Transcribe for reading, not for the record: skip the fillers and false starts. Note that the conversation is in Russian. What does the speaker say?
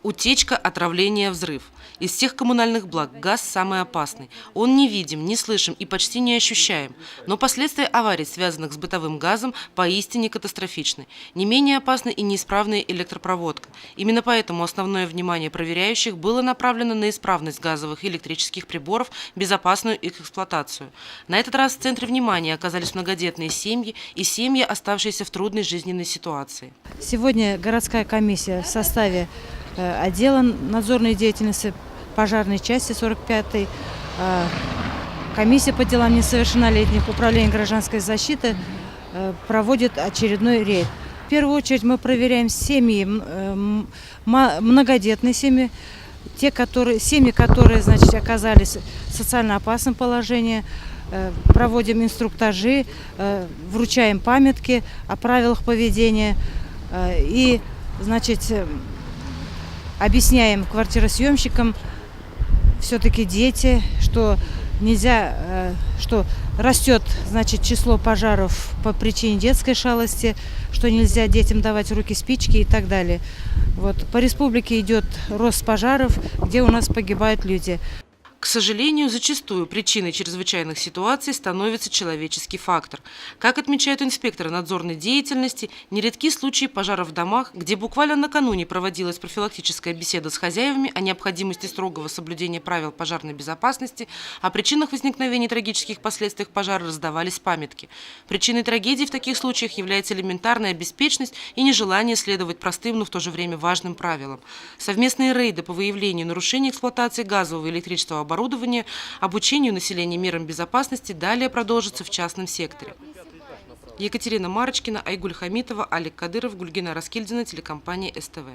Утечка, отравление, взрыв. Из всех коммунальных благ газ самый опасный. Он не видим, не слышим и почти не ощущаем. Но последствия аварий, связанных с бытовым газом, поистине катастрофичны. Не менее опасна и неисправная электропроводка. Именно поэтому основное внимание проверяющих было направлено на исправность газовых и электрических приборов, безопасную их эксплуатацию. На этот раз в центре внимания оказались многодетные семьи и семьи, оставшиеся в трудной жизненной ситуации. Сегодня городская комиссия в составе отдела надзорной деятельности пожарной части 45-й, комиссия по делам несовершеннолетних, управление гражданской защиты проводит очередной рейд. В первую очередь мы проверяем семьи, многодетные семьи, семьи, которые, значит, оказались в социально опасном положении. Проводим инструктажи, вручаем памятки о правилах поведения и, значит, объясняем квартиросъемщикам, все-таки дети, что нельзя, что растет, значит, число пожаров по причине детской шалости, что нельзя детям давать в руки спички и так далее. Вот. По республике идет рост пожаров, где у нас погибают люди. К сожалению, зачастую причиной чрезвычайных ситуаций становится человеческий фактор. Как отмечают инспекторы надзорной деятельности, нередки случаи пожаров в домах, где буквально накануне проводилась профилактическая беседа с хозяевами о необходимости строгого соблюдения правил пожарной безопасности, о причинах возникновения трагических последствий пожара раздавались памятки. Причиной трагедий в таких случаях является элементарная беспечность и нежелание следовать простым, но в то же время важным правилам. Совместные рейды по выявлению нарушений эксплуатации газового и электрического оборудования, обучению населения мерам безопасности далее продолжится в частном секторе. Екатерина Марочкина, Айгуль Хамитова, Алик Кадыров, Гульгина Раскильдина, телекомпания СТВ.